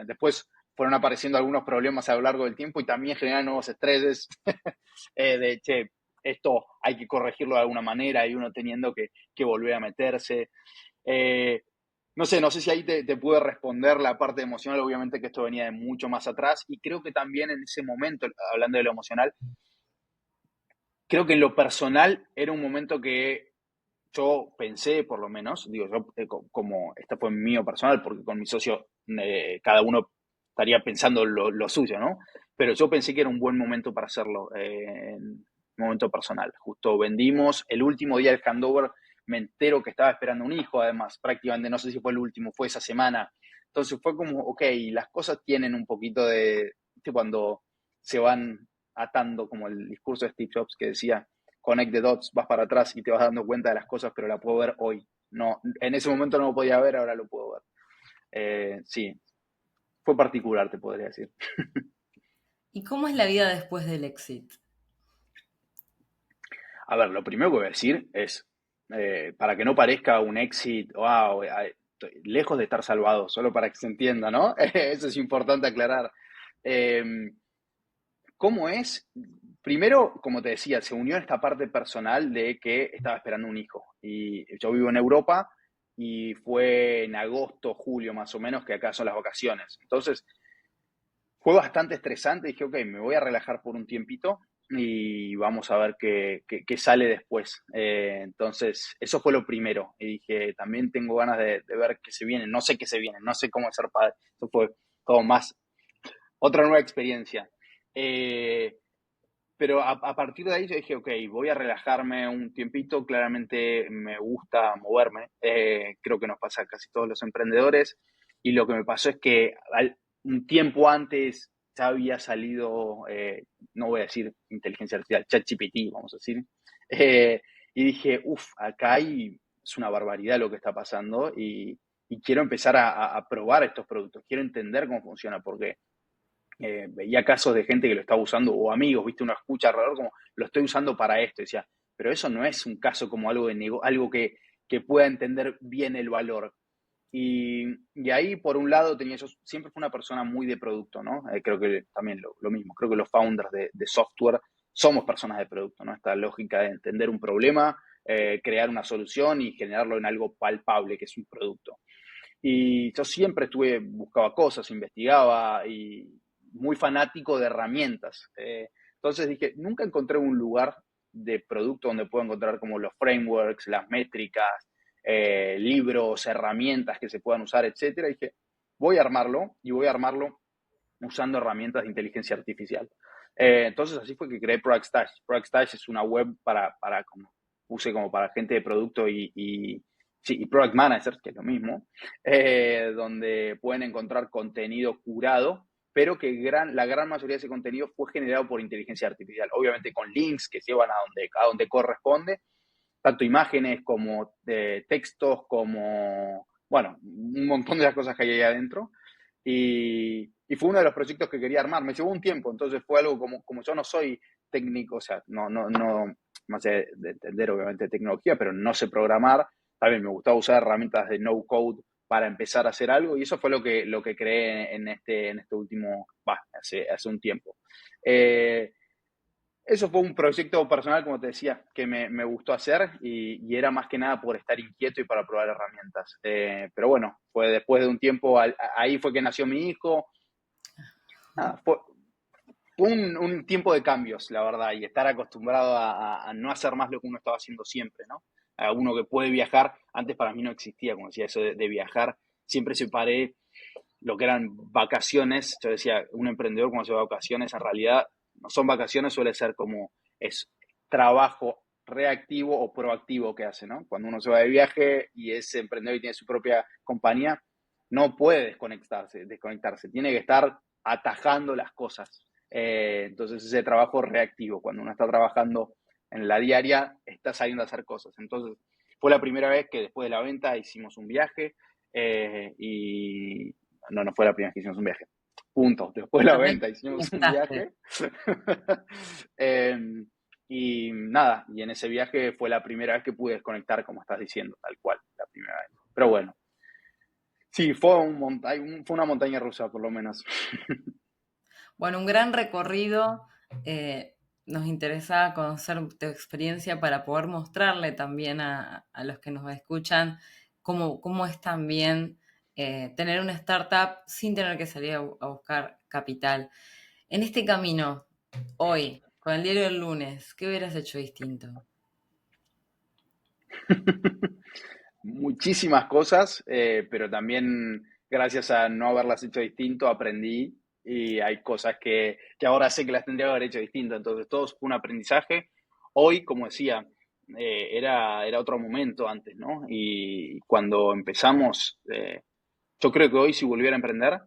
Después fueron apareciendo algunos problemas a lo largo del tiempo y también generaron nuevos estreses de, che, esto hay que corregirlo de alguna manera y uno teniendo que volver a meterse. Eh, no sé si ahí te pude responder la parte emocional, obviamente que esto venía de mucho más atrás y creo que también en ese momento, hablando de lo emocional, creo que en lo personal era un momento que yo pensé, por lo menos, digo, yo como esta fue mío personal, porque con mi socio cada uno estaría pensando lo suyo, ¿no? Pero yo pensé que era un buen momento para hacerlo, en un momento personal. Justo vendimos, el último día del handover me entero que estaba esperando un hijo, además, prácticamente, no sé si fue el último, fue esa semana. Entonces fue como, ok, las cosas tienen un poquito de, ¿viste? Cuando se van atando, como el discurso de Steve Jobs que decía, connect the dots, vas para atrás y te vas dando cuenta de las cosas, pero la puedo ver hoy. No, en ese momento no lo podía ver, ahora lo puedo ver. Sí, fue particular, te podría decir. ¿Y cómo es la vida después del exit? A ver, lo primero que voy a decir es, para que no parezca un exit, wow, lejos de estar salvado, solo para que se entienda, ¿no? Eso es importante aclarar. Eh, ¿Cómo es? Primero, como te decía, se unió en esta parte personal de que estaba esperando un hijo. Y yo vivo en Europa y fue en agosto, julio más o menos, que acá son las vacaciones. Entonces, fue bastante estresante. Dije, ok, me voy a relajar por un tiempito y vamos a ver qué sale después. Entonces, eso fue lo primero. Y dije, también tengo ganas de ver qué se viene. No sé qué se viene, no sé cómo es ser padre. Eso fue todo más, otra nueva experiencia. Eh, pero a partir de ahí yo dije, ok, voy a relajarme un tiempito, claramente me gusta moverme, creo que nos pasa a casi todos los emprendedores, y lo que me pasó es que un tiempo antes ya había salido, no voy a decir inteligencia artificial, ChatGPT, vamos a decir, eh, y dije, uff, acá es una barbaridad lo que está pasando y quiero empezar a probar estos productos, quiero entender cómo funciona, porque veía casos de gente que lo estaba usando, o amigos, viste, uno escucha alrededor como, lo estoy usando para esto, y decía, pero eso no es un caso como algo de algo que pueda entender bien el valor. Y ahí, por un lado, yo siempre fui una persona muy de producto, ¿no? Creo que también lo mismo, creo que los founders de software somos personas de producto, ¿no? Esta lógica de entender un problema, crear una solución y generarlo en algo palpable, que es un producto. Y yo siempre buscaba cosas, investigaba y muy fanático de herramientas. Entonces dije, nunca encontré un lugar de producto donde puedo encontrar como los frameworks, las métricas, libros, herramientas que se puedan usar, etcétera. Y dije, voy a armarlo y voy a armarlo usando herramientas de inteligencia artificial. Entonces así fue que creé Product Stash. Product Stash es una web para como, puse como para gente de producto sí, y Product Managers, que es lo mismo, donde pueden encontrar contenido curado, pero que la gran mayoría de ese contenido fue generado por inteligencia artificial, obviamente con links que llevan a donde corresponde, tanto imágenes como textos, como, bueno, un montón de las cosas que hay ahí adentro. Y fue uno de los proyectos que quería armar. Me llevó un tiempo, entonces fue algo como yo no soy técnico, o sea, no sé de entender obviamente tecnología, pero no sé programar. También me gustaba usar herramientas de no code para empezar a hacer algo y eso fue lo que creé en este último, hace un tiempo. Eso fue un proyecto personal, como te decía, que me gustó hacer y era más que nada por estar inquieto y para probar herramientas. Pero bueno, fue después de un tiempo, ahí fue que nació mi hijo. Nada, fue un tiempo de cambios, la verdad, y estar acostumbrado a no hacer más lo que uno estaba haciendo siempre, ¿no? A uno que puede viajar, antes para mí no existía, como decía, eso de viajar, siempre separé lo que eran vacaciones. Yo decía, un emprendedor cuando se va a vacaciones, en realidad no son vacaciones, suele ser como es trabajo reactivo o proactivo que hace, ¿no? Cuando uno se va de viaje y es emprendedor y tiene su propia compañía, no puede desconectarse, tiene que estar atajando las cosas. Entonces ese trabajo reactivo, cuando uno está trabajando en la diaria, está saliendo a hacer cosas. Entonces fue la primera vez que después de la venta hicimos un viaje y no fue la primera vez que hicimos un viaje. Punto. Después de la Perfecto. venta hicimos un Estaste. viaje. Y nada, y en ese viaje fue la primera vez que pude desconectar, como estás diciendo, tal cual, la primera vez. Pero bueno, sí, fue una montaña rusa, por lo menos. Bueno, un gran recorrido. eh, Nos interesa conocer tu experiencia para poder mostrarle también a los que nos escuchan cómo es también tener una startup sin tener que salir a buscar capital. En este camino, hoy, con el diario del lunes, ¿qué hubieras hecho distinto? Muchísimas cosas, pero también gracias a no haberlas hecho distinto, aprendí y hay cosas que ahora sé que las tendría que haber hecho distinto. Entonces, todo fue un aprendizaje. Hoy, como decía, era otro momento antes, ¿no? Y cuando empezamos, yo creo que hoy si volviera a emprender,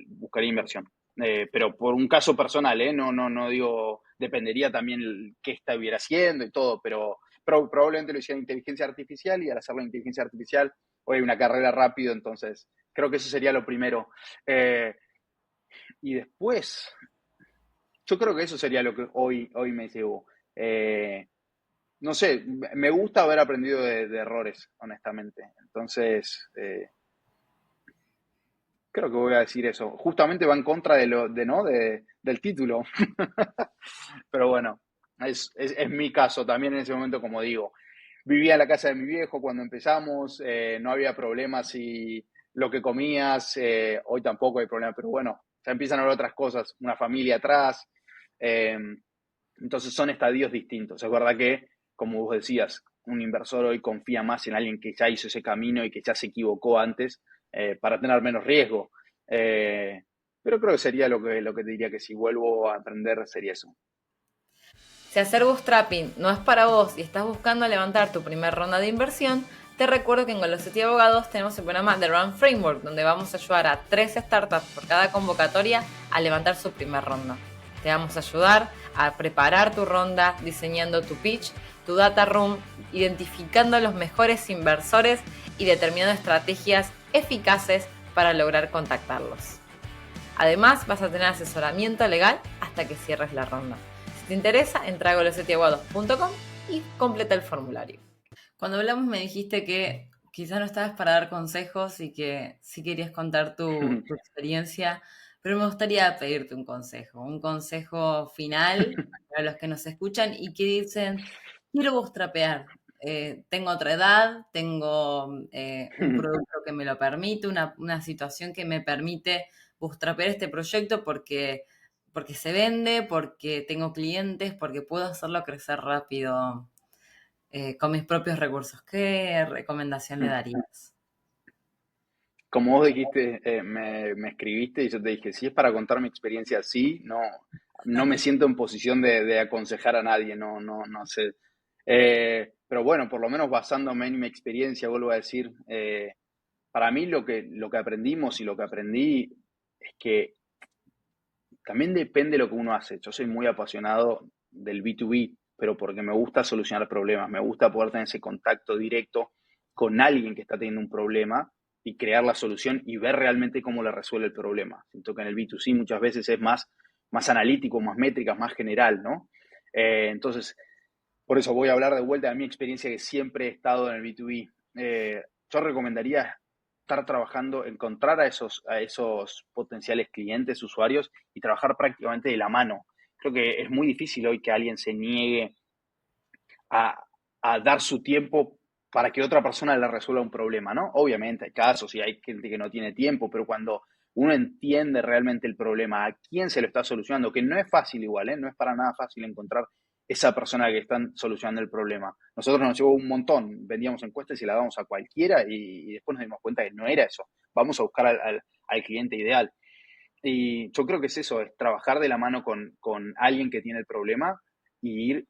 buscaría inversión. Pero por un caso personal, ¿eh? No digo, dependería también qué estuviera haciendo y todo, pero probablemente lo hiciera inteligencia artificial y al hacer la inteligencia artificial, hoy hay una carrera rápido, entonces creo que eso sería lo primero. Eh, y después, yo creo que eso sería lo que hoy me llevo. No sé, me gusta haber aprendido de errores, honestamente. Entonces, creo que voy a decir eso. Justamente va en contra del título. Pero bueno, es mi caso también en ese momento, como digo. Vivía en la casa de mi viejo cuando empezamos, no había problemas y lo que comías, hoy tampoco hay problema, pero bueno, ya empiezan a haber otras cosas, una familia atrás, eh, entonces son estadios distintos. Es verdad que, como vos decías, un inversor hoy confía más en alguien que ya hizo ese camino y que ya se equivocó antes para tener menos riesgo. Eh, pero creo que sería lo que te diría que si vuelvo a aprender sería eso. Si hacer bootstrapping no es para vos y estás buscando levantar tu primera ronda de inversión, te recuerdo que en Goloseti Abogados tenemos el programa The Run Framework, donde vamos a ayudar a 3 startups por cada convocatoria a levantar su primera ronda. Te vamos a ayudar a preparar tu ronda, diseñando tu pitch, tu data room, identificando los mejores inversores y determinando estrategias eficaces para lograr contactarlos. Además, vas a tener asesoramiento legal hasta que cierres la ronda. Si te interesa, entra a golosetiaguados.com y completa el formulario. Cuando hablamos me dijiste que quizás no estabas para dar consejos y que sí querías contar tu experiencia, pero me gustaría pedirte un consejo final para los que nos escuchan y que dicen, quiero bootstrapear, tengo otra edad, tengo un producto que me lo permite, una situación que me permite bootstrapear este proyecto porque se vende, porque tengo clientes, porque puedo hacerlo crecer rápido con mis propios recursos. ¿Qué recomendación le darías? Como vos dijiste, me escribiste y yo te dije, si es para contar mi experiencia así, no me siento en posición de aconsejar a nadie, no sé. Pero bueno, por lo menos basándome en mi experiencia, vuelvo a decir, para mí lo que aprendimos y lo que aprendí es que también depende de lo que uno hace. Yo soy muy apasionado del B2B, pero porque me gusta solucionar problemas, me gusta poder tener ese contacto directo con alguien que está teniendo un problema y crear la solución y ver realmente cómo le resuelve el problema. Siento que en el B2C muchas veces es más analítico, más métricas, más general, ¿no? Entonces, por eso voy a hablar de vuelta de mi experiencia que siempre he estado en el B2B. Yo recomendaría estar trabajando, encontrar a esos potenciales clientes, usuarios y trabajar prácticamente de la mano. Creo que es muy difícil hoy que alguien se niegue a, a dar su tiempo para que otra persona le resuelva un problema, ¿no? Obviamente hay casos y hay gente que no tiene tiempo, pero cuando uno entiende realmente el problema, a quién se lo está solucionando, que no es fácil igual, ¿eh? No es para nada fácil encontrar esa persona que están solucionando el problema. Nosotros nos llevó un montón, vendíamos encuestas y la dábamos a cualquiera y después nos dimos cuenta que no era eso. Vamos a buscar al cliente ideal. Y yo creo que es eso, es trabajar de la mano con alguien que tiene el problema y ir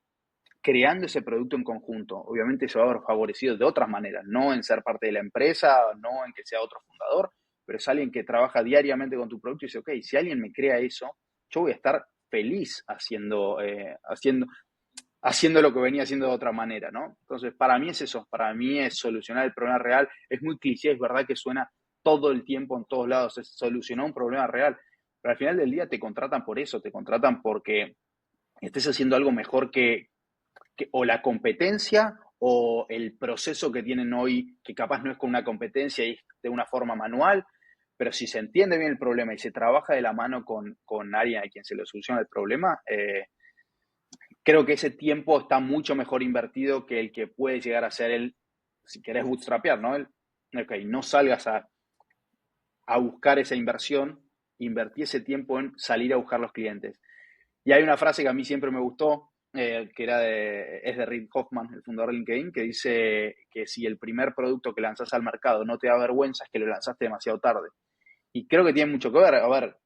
creando ese producto en conjunto. Obviamente se va a ver favorecido de otras maneras, no en ser parte de la empresa, no en que sea otro fundador, pero es alguien que trabaja diariamente con tu producto y dice, ok, si alguien me crea eso, yo voy a estar feliz haciendo lo que venía haciendo de otra manera, ¿no? Entonces, para mí es eso, para mí es solucionar el problema real. Es muy cliché, es verdad que suena todo el tiempo en todos lados, es solucionar un problema real, pero al final del día te contratan por eso, te contratan porque estés haciendo algo mejor que o la competencia o el proceso que tienen hoy, que capaz no es con una competencia y es de una forma manual, pero si se entiende bien el problema y se trabaja de la mano con alguien a quien se le soluciona el problema, creo que ese tiempo está mucho mejor invertido que el que puede llegar a ser el, si querés bootstrapear, ¿no? Ok, no salgas a buscar esa inversión, invertí ese tiempo en salir a buscar los clientes. Y hay una frase que a mí siempre me gustó, que es de Reid Hoffman, el fundador de LinkedIn, que dice que si el primer producto que lanzas al mercado no te da vergüenza, es que lo lanzaste demasiado tarde. Y creo que tiene mucho que ver. A ver,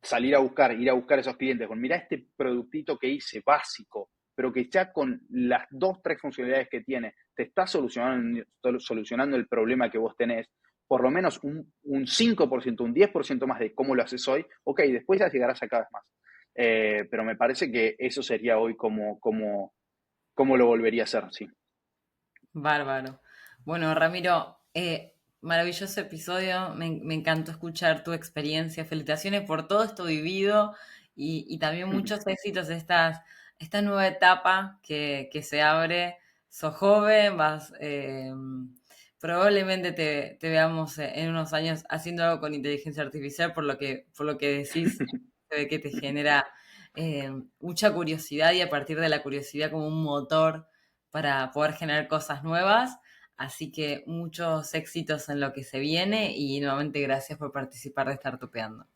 salir a buscar, ir a buscar esos clientes, con mira este productito que hice, básico, pero que ya con las 2, 3 funcionalidades que tiene, te está solucionando el problema que vos tenés, por lo menos un 5%, un 10% más de cómo lo haces hoy, ok, después ya llegarás a cada vez más. Pero me parece que eso sería hoy como lo volvería a hacer, sí. Bárbaro. Bueno, Ramiro, maravilloso episodio. Me encantó escuchar tu experiencia. Felicitaciones por todo esto vivido y también muchos éxitos de esta nueva etapa que se abre. Sos joven, probablemente te veamos en unos años haciendo algo con inteligencia artificial, por lo que decís, se ve que te genera mucha curiosidad y a partir de la curiosidad como un motor para poder generar cosas nuevas. Así que muchos éxitos en lo que se viene y nuevamente gracias por participar de Startupeando.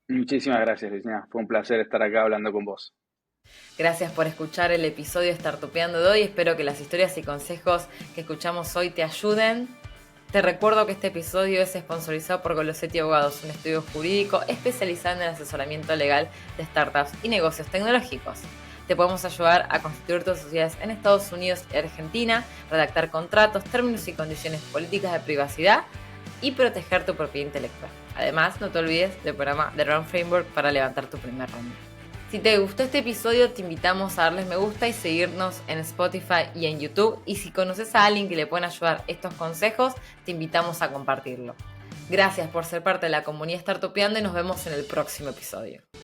Muchísimas gracias, Cristina. Fue un placer estar acá hablando con vos. Gracias por escuchar el episodio de Startupeando de hoy. Espero que las historias y consejos que escuchamos hoy te ayuden. Te recuerdo que este episodio es sponsorizado por Golosetti Abogados, un estudio jurídico especializado en el asesoramiento legal de startups y negocios tecnológicos. Te podemos ayudar a constituir tus sociedades en Estados Unidos y Argentina, redactar contratos, términos y condiciones políticas de privacidad y proteger tu propiedad intelectual. Además, no te olvides del programa The Round Framework para levantar tu primer ronda. Si te gustó este episodio, te invitamos a darles me gusta y seguirnos en Spotify y en YouTube. Y si conoces a alguien que le pueden ayudar estos consejos, te invitamos a compartirlo. Gracias por ser parte de la comunidad Startupeando y nos vemos en el próximo episodio.